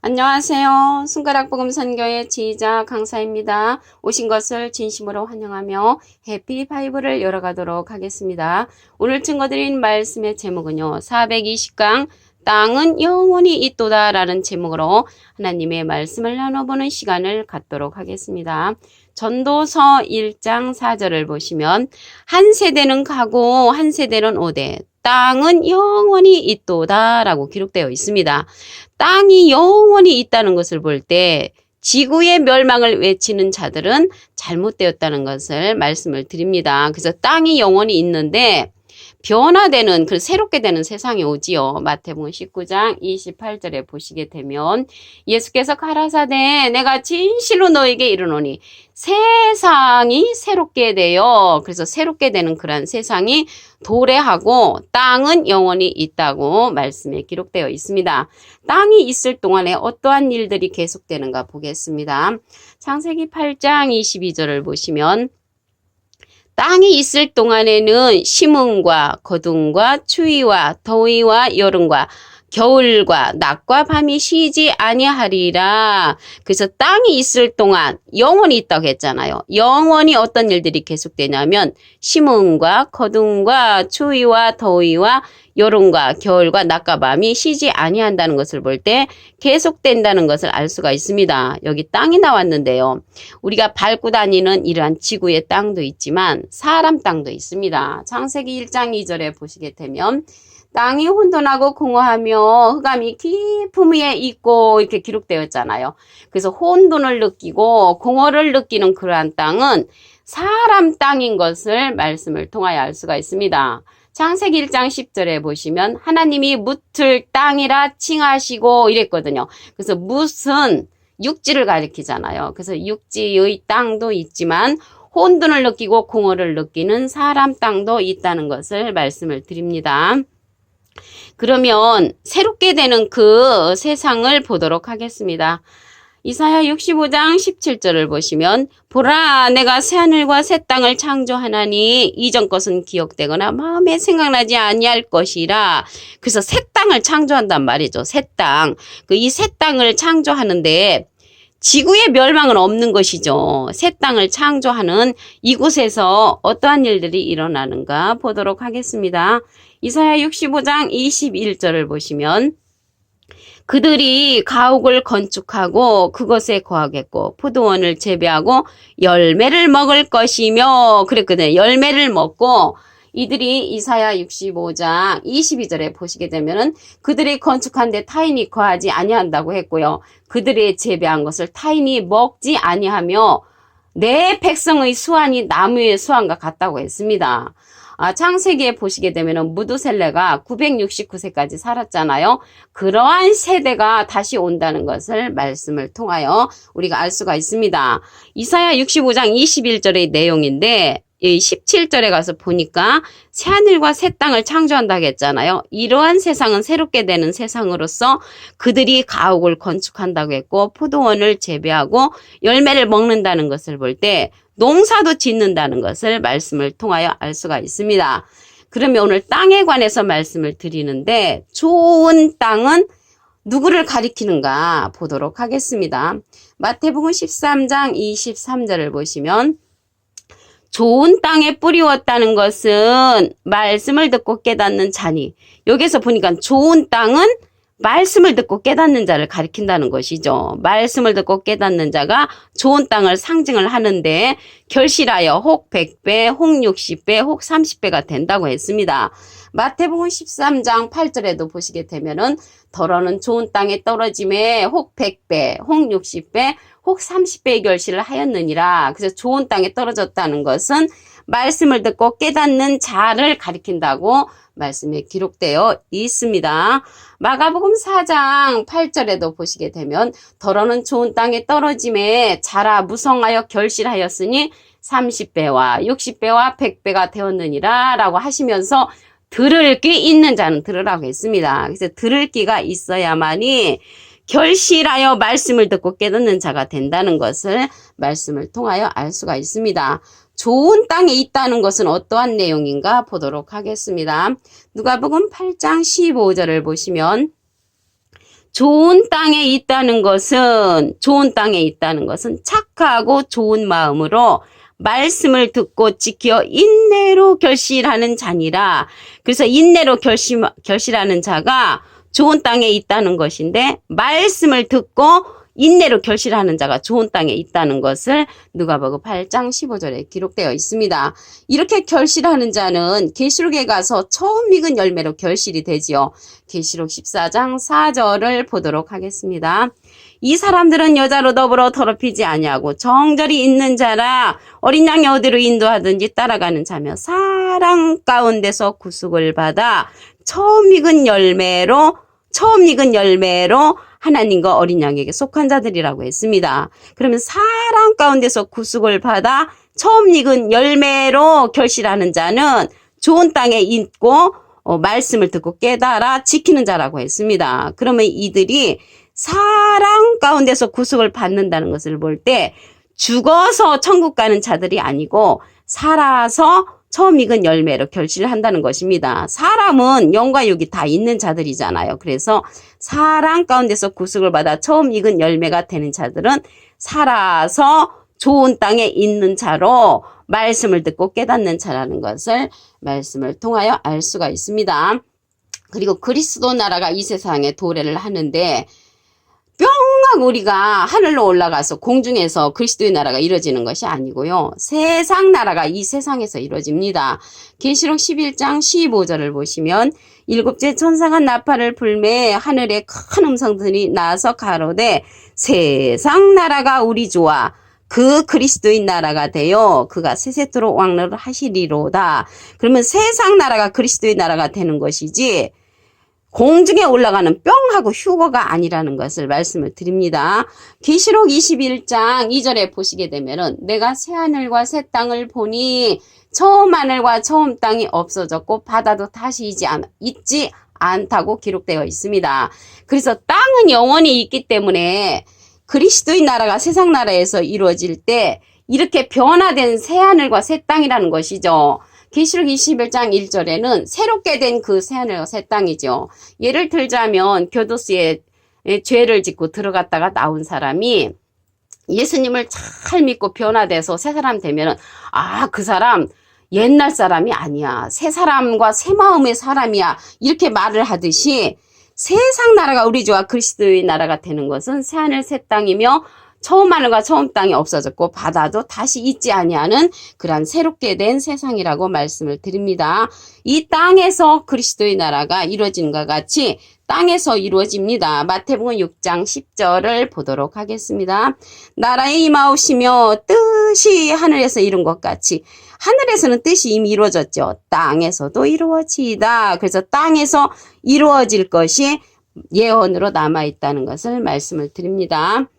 안녕하세요. 손가락복음 선교의 지휘자 강사입니다. 오신 것을 진심으로 환영하며 해피 바이블을 열어가도록 하겠습니다. 오늘 증거드린 말씀의 제목은요. 420강 땅은 영원히 있도다 라는 제목으로 하나님의 말씀을 나눠보는 시간을 갖도록 하겠습니다. 전도서 1장 4절을 보시면 한 세대는 가고 한 세대는 오되 땅은 영원히 있도다 라고 기록되어 있습니다. 땅이 영원히 있다는 것을 볼 때 지구의 멸망을 외치는 자들은 잘못되었다는 것을 말씀을 드립니다. 그래서 땅이 영원히 있는데 변화되는, 새롭게 되는 세상이 오지요. 마태복음 19장 28절에 보시게 되면 예수께서 가라사대 내가 진실로 너에게 이르노니 세상이 새롭게 되어, 그래서 새롭게 되는 그러한 세상이 도래하고 땅은 영원히 있다고 말씀에 기록되어 있습니다. 땅이 있을 동안에 어떠한 일들이 계속되는가 보겠습니다. 창세기 8장 22절을 보시면 땅이 있을 동안에는 심음과 거둠과 추위와 더위와 여름과 겨울과 낮과 밤이 쉬지 아니하리라. 그래서 땅이 있을 동안 영원히 있다고 했잖아요. 영원히 어떤 일들이 계속되냐면 심음과 거둠과 추위와 더위와 여름과 겨울과 낮과 밤이 쉬지 아니한다는 것을 볼 때 계속된다는 것을 알 수가 있습니다. 여기 땅이 나왔는데요. 우리가 밟고 다니는 이러한 지구의 땅도 있지만 사람 땅도 있습니다. 창세기 1장 2절에 보시게 되면 땅이 혼돈하고 공허하며 흑암이 깊음 위에 있고 이렇게 기록되었잖아요. 그래서 혼돈을 느끼고 공허를 느끼는 그러한 땅은 사람 땅인 것을 말씀을 통하여 알 수가 있습니다. 창세기 1장 10절에 보시면 하나님이 묻을 땅이라 칭하시고 이랬거든요. 그래서 묻은 육지를 가리키잖아요. 그래서 육지의 땅도 있지만 혼돈을 느끼고 공허를 느끼는 사람 땅도 있다는 것을 말씀을 드립니다. 그러면 새롭게 되는 그 세상을 보도록 하겠습니다. 이사야 65장 17절을 보시면 보라 내가 새하늘과 새 땅을 창조하나니 이전 것은 기억되거나 마음에 생각나지 아니할 것이라. 그래서 새 땅을 창조한단 말이죠. 새 땅. 이 새 땅을 창조하는데 지구의 멸망은 없는 것이죠. 새 땅을 창조하는 이곳에서 어떠한 일들이 일어나는가 보도록 하겠습니다. 이사야 65장 21절을 보시면 그들이 가옥을 건축하고 그것에 거하겠고 포도원을 재배하고 열매를 먹을 것이며 그랬거든요. 열매를 먹고 이들이 이사야 65장 22절에 보시게 되면은 그들이 건축한 데 타인이 거하지 아니한다고 했고요. 그들이 재배한 것을 타인이 먹지 아니하며 내 백성의 수완이 나무의 수완과 같다고 했습니다. 창세기에 보시게 되면은 무두셀레가 969세까지 살았잖아요. 그러한 세대가 다시 온다는 것을 말씀을 통하여 우리가 알 수가 있습니다. 이사야 65장 21절의 내용인데 17절에 가서 보니까 새하늘과 새 땅을 창조한다고 했잖아요. 이러한 세상은 새롭게 되는 세상으로서 그들이 가옥을 건축한다고 했고 포도원을 재배하고 열매를 먹는다는 것을 볼 때 농사도 짓는다는 것을 말씀을 통하여 알 수가 있습니다. 그러면 오늘 땅에 관해서 말씀을 드리는데 좋은 땅은 누구를 가리키는가 보도록 하겠습니다. 마태복음 13장 23절을 보시면 좋은 땅에 뿌리웠다는 것은 말씀을 듣고 깨닫는 자니 여기서 보니까 좋은 땅은 말씀을 듣고 깨닫는 자를 가리킨다는 것이죠. 말씀을 듣고 깨닫는 자가 좋은 땅을 상징을 하는데 결실하여 혹 100배, 혹 60배, 혹 30배가 된다고 했습니다. 마태복음 13장 8절에도 보시게 되면은 더러는 좋은 땅에 떨어짐에 혹 100배, 혹 60배, 혹 30배의 결실을 하였느니라. 그래서 좋은 땅에 떨어졌다는 것은 말씀을 듣고 깨닫는 자를 가리킨다고 말씀에 기록되어 있습니다. 마가복음 4장 8절에도 보시게 되면 더러는 좋은 땅에 떨어짐에 자라 무성하여 결실하였으니 30배와 60배와 100배가 되었느니라 라고 하시면서 들을 귀 있는 자는 들으라고 했습니다. 그래서 들을 귀가 있어야만이 결실하여 말씀을 듣고 깨닫는 자가 된다는 것을 말씀을 통하여 알 수가 있습니다. 좋은 땅에 있다는 것은 어떠한 내용인가 보도록 하겠습니다. 누가복음 8장 15절을 보시면 좋은 땅에 있다는 것은 착하고 좋은 마음으로 말씀을 듣고 지켜 인내로 결실하는 자니라. 그래서 인내로 결실하는 자가 좋은 땅에 있다는 것인데, 말씀을 듣고 인내로 결실하는 자가 좋은 땅에 있다는 것을 누가복음 8장 15절에 기록되어 있습니다. 이렇게 결실하는 자는 계시록에 가서 처음 익은 열매로 결실이 되지요. 계시록 14장 4절을 보도록 하겠습니다. 이 사람들은 여자로 더불어 더럽히지 아니하고 정절이 있는 자라 어린 양이 어디로 인도하든지 따라가는 자며 사랑 가운데서 구속을 받아 처음 익은 열매로 하나님과 어린 양에게 속한 자들이라고 했습니다. 그러면 사랑 가운데서 구속을 받아 처음 익은 열매로 결실하는 자는 좋은 땅에 있고 말씀을 듣고 깨달아 지키는 자라고 했습니다. 그러면 이들이 사랑 가운데서 구속을 받는다는 것을 볼 때 죽어서 천국 가는 자들이 아니고 살아서 처음 익은 열매로 결실한다는 것입니다. 사람은 영과 육이 다 있는 자들이잖아요. 그래서 사랑 가운데서 구속을 받아 처음 익은 열매가 되는 자들은 살아서 좋은 땅에 있는 자로 말씀을 듣고 깨닫는 자라는 것을 말씀을 통하여 알 수가 있습니다. 그리고 그리스도 나라가 이 세상에 도래를 하는데 뿅하고 우리가 하늘로 올라가서 공중에서 그리스도의 나라가 이루어지는 것이 아니고요. 세상 나라가 이 세상에서 이루어집니다. 계시록 11장 15절을 보시면 일곱째 천사가 나팔을 불매 하늘에 큰 음성들이 나서 가로되 세상 나라가 우리 주와 그 그리스도의 나라가 되어 그가 세세토록 왕노를 하시리로다. 그러면 세상 나라가 그리스도의 나라가 되는 것이지 공중에 올라가는 뿅하고 휴거가 아니라는 것을 말씀을 드립니다. 계시록 21장 2절에 보시게 되면은 내가 새 하늘과 새 땅을 보니 처음 하늘과 처음 땅이 없어졌고 바다도 다시 있지 않다고 기록되어 있습니다. 그래서 땅은 영원히 있기 때문에 그리스도의 나라가 세상 나라에서 이루어질 때 이렇게 변화된 새 하늘과 새 땅이라는 것이죠. 계시록 21장 1절에는 새롭게 된 그 새하늘과 새 땅이죠. 예를 들자면 교도소에 죄를 짓고 들어갔다가 나온 사람이 예수님을 잘 믿고 변화돼서 새 사람 되면은 그 사람 옛날 사람이 아니야. 새 사람과 새 마음의 사람이야. 이렇게 말을 하듯이 세상 나라가 우리 주와 그리스도의 나라가 되는 것은 새하늘 새 땅이며 처음 하늘과 처음 땅이 없어졌고 바다도 다시 있지 아니하는 그러한 새롭게 된 세상이라고 말씀을 드립니다. 이 땅에서 그리스도의 나라가 이루어지는 것 같이 땅에서 이루어집니다. 마태복음 6장 10절을 보도록 하겠습니다. 나라에 임하오시며 뜻이 하늘에서 이룬 것 같이 하늘에서는 뜻이 이미 이루어졌죠. 땅에서도 이루어지이다. 그래서 땅에서 이루어질 것이 예언으로 남아있다는 것을 말씀을 드립니다.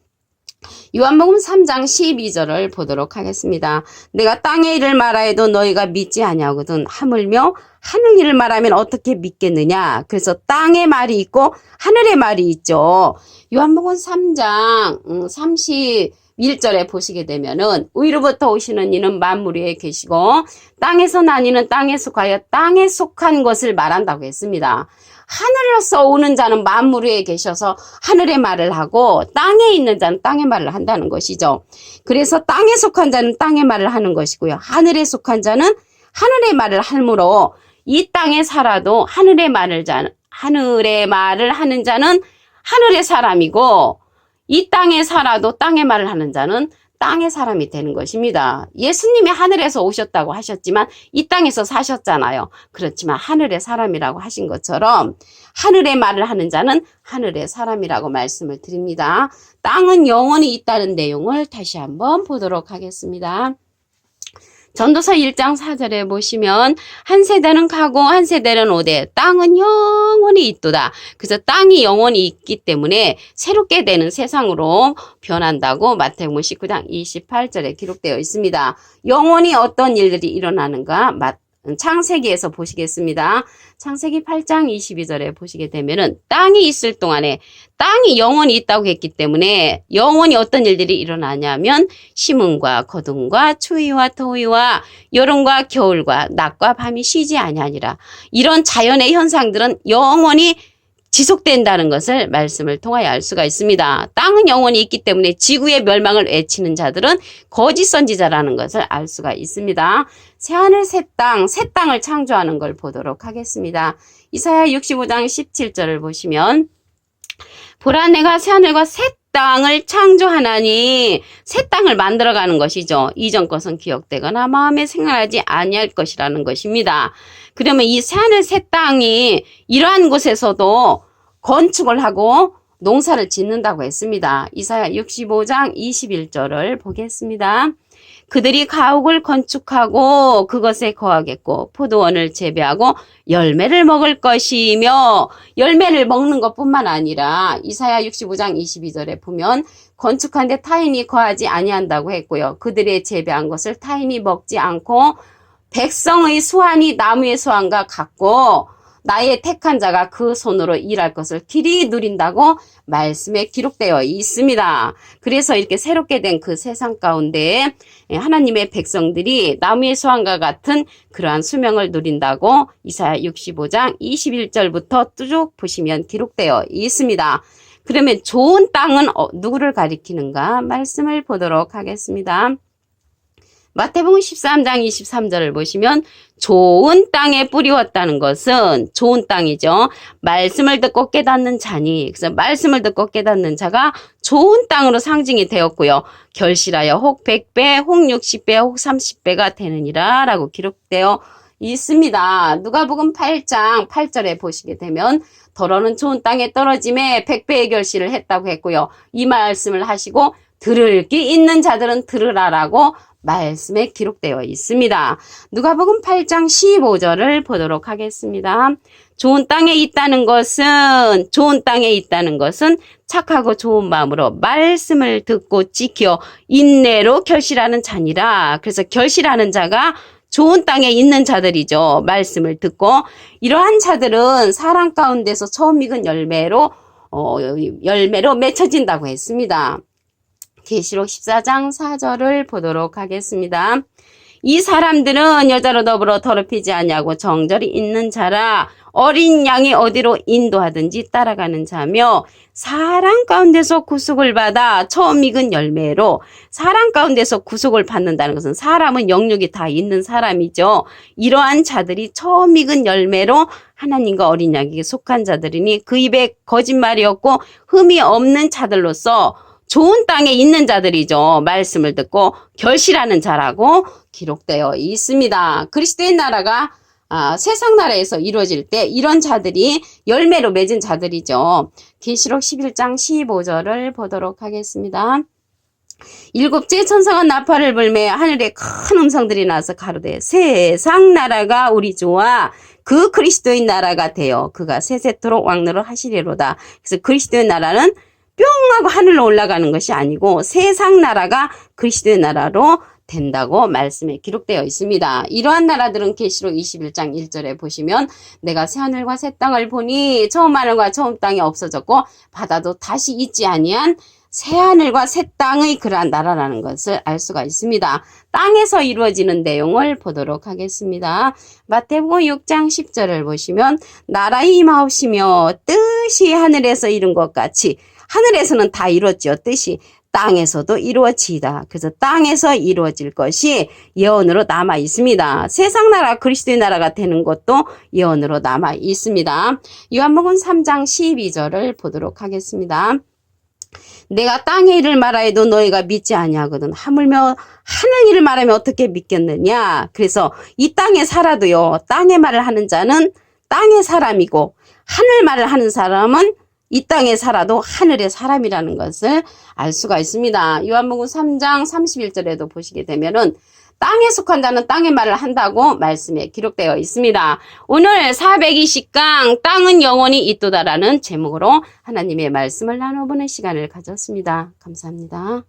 요한복음 3장 12절을 보도록 하겠습니다. 내가 땅의 일을 말하여도 너희가 믿지 아니하거든 하물며 하늘 일을 말하면 어떻게 믿겠느냐. 그래서 땅의 말이 있고 하늘의 말이 있죠. 요한복음 3장 31절에 보시게 되면은 위로부터 오시는 이는 만물 위에 계시고 땅에서 난 이는 땅에 속하여 땅에 속한 것을 말한다고 했습니다. 하늘로서 오는 자는 만물 위에 계셔서 하늘의 말을 하고 땅에 있는 자는 땅의 말을 한다는 것이죠. 그래서 땅에 속한 자는 땅의 말을 하는 것이고요. 하늘에 속한 자는 하늘의 말을 하므로 이 땅에 살아도 하늘의 말을 하는 자는 하늘의 사람이고 이 땅에 살아도 땅의 말을 하는 자는 땅의 사람이 되는 것입니다. 예수님이 하늘에서 오셨다고 하셨지만 이 땅에서 사셨잖아요. 그렇지만 하늘의 사람이라고 하신 것처럼 하늘의 말을 하는 자는 하늘의 사람이라고 말씀을 드립니다. 땅은 영원히 있다는 내용을 다시 한번 보도록 하겠습니다. 전도서 1장 4절에 보시면 한 세대는 가고 한 세대는 오되 땅은 영원히 있도다. 그래서 땅이 영원히 있기 때문에 새롭게 되는 세상으로 변한다고 마태복음 19장 28절에 기록되어 있습니다. 영원히 어떤 일들이 일어나는가 창세기에서 보시겠습니다. 창세기 8장 22절에 보시게 되면은 땅이 있을 동안에 땅이 영원히 있다고 했기 때문에 영원히 어떤 일들이 일어나냐면 심음과 거둠과 추위와 더위와 여름과 겨울과 낮과 밤이 쉬지 아니하니라. 이런 자연의 현상들은 영원히 지속된다는 것을 말씀을 통하여 알 수가 있습니다. 땅은 영원히 있기 때문에 지구의 멸망을 외치는 자들은 거짓 선지자라는 것을 알 수가 있습니다. 새하늘 새 땅을 창조하는 걸 보도록 하겠습니다. 이사야 65장 17절을 보시면 보라 내가 새하늘과 새 땅을 창조하나니 새 땅을 만들어가는 것이죠. 이전 것은 기억되거나 마음에 생각하지 아니할 것이라는 것입니다. 그러면 이 새하늘 새 땅이 이러한 곳에서도 건축을 하고 농사를 짓는다고 했습니다. 이사야 65장 21절을 보겠습니다. 그들이 가옥을 건축하고 그것에 거하겠고 포도원을 재배하고 열매를 먹을 것이며 열매를 먹는 것뿐만 아니라 이사야 65장 22절에 보면 건축한데 타인이 거하지 아니한다고 했고요. 그들의 재배한 것을 타인이 먹지 않고 백성의 수완이 나무의 수완과 같고 나의 택한 자가 그 손으로 일할 것을 길이 누린다고 말씀에 기록되어 있습니다. 그래서 이렇게 새롭게 된 그 세상 가운데 하나님의 백성들이 나무의 수완과 같은 그러한 수명을 누린다고 이사야 65장 21절부터 쭉 보시면 기록되어 있습니다. 그러면 좋은 땅은 누구를 가리키는가 말씀을 보도록 하겠습니다. 마태복음 13장 23절을 보시면 좋은 땅에 뿌리웠다는 것은 좋은 땅이죠. 말씀을 듣고 깨닫는 자니 그래서 말씀을 듣고 깨닫는 자가 좋은 땅으로 상징이 되었고요. 결실하여 혹 100배, 혹 60배, 혹 30배가 되느니라 라고 기록되어 있습니다. 누가복음 8장 8절에 보시게 되면 더러는 좋은 땅에 떨어짐에 100배의 결실을 했다고 했고요. 이 말씀을 하시고 들을 귀 있는 자들은 들으라라고 말씀에 기록되어 있습니다. 누가복음 8장 15절을 보도록 하겠습니다. 좋은 땅에 있다는 것은 착하고 좋은 마음으로 말씀을 듣고 지켜 인내로 결실하는 자니라. 그래서 결실하는 자가 좋은 땅에 있는 자들이죠. 말씀을 듣고 이러한 자들은 사랑 가운데서 처음 익은 열매로 맺혀진다고 했습니다. 계시록 14장 4절을 보도록 하겠습니다. 이 사람들은 여자로 더불어 더럽히지 아니하고 정절이 있는 자라 어린 양이 어디로 인도하든지 따라가는 자며 사랑 가운데서 구속을 받아 처음 익은 열매로 사랑 가운데서 구속을 받는다는 것은 사람은 영육이 다 있는 사람이죠. 이러한 자들이 처음 익은 열매로 하나님과 어린 양에게 속한 자들이니 그 입에 거짓말이 없고 흠이 없는 자들로서 좋은 땅에 있는 자들이죠. 말씀을 듣고 결실하는 자라고 기록되어 있습니다. 그리스도의 나라가 세상 나라에서 이루어질 때 이런 자들이 열매로 맺은 자들이죠. 계시록 11장 15절을 보도록 하겠습니다. 일곱째 천사가 나팔을 불매 하늘에 큰 음성들이 나서 가로되 세상 나라가 우리 주와 그 그리스도의 나라가 되어 그가 세세토록 왕노를 하시리로다. 그래서 그리스도의 나라는 뿅 하고 하늘로 올라가는 것이 아니고 세상 나라가 그리스도의 나라로 된다고 말씀에 기록되어 있습니다. 이러한 나라들은 계시록 21장 1절에 보시면 내가 새하늘과 새 땅을 보니 처음 하늘과 처음 땅이 없어졌고 바다도 다시 있지 아니한 새하늘과 새 땅의 그러한 나라라는 것을 알 수가 있습니다. 땅에서 이루어지는 내용을 보도록 하겠습니다. 마태복음 6장 10절을 보시면 나라의 임하옵시며 뜻이 하늘에서 이룬 것 같이 하늘에서는 다 이루어지요. 뜻이 땅에서도 이루어지이다. 그래서 땅에서 이루어질 것이 예언으로 남아 있습니다. 세상 나라 그리스도의 나라가 되는 것도 예언으로 남아 있습니다. 요한복음 3장 12절을 보도록 하겠습니다. 내가 땅의 일을 말하여도 너희가 믿지 아니하거든. 하물며 하늘 일을 말하면 어떻게 믿겠느냐. 그래서 이 땅에 살아도요. 땅의 말을 하는 자는 땅의 사람이고 하늘 말을 하는 사람은 이 땅에 살아도 하늘의 사람이라는 것을 알 수가 있습니다. 요한복음 3장 31절에도 보시게 되면은 땅에 속한 자는 땅의 말을 한다고 말씀에 기록되어 있습니다. 오늘 420강 땅은 영원히 있도다라는 제목으로 하나님의 말씀을 나눠보는 시간을 가졌습니다. 감사합니다.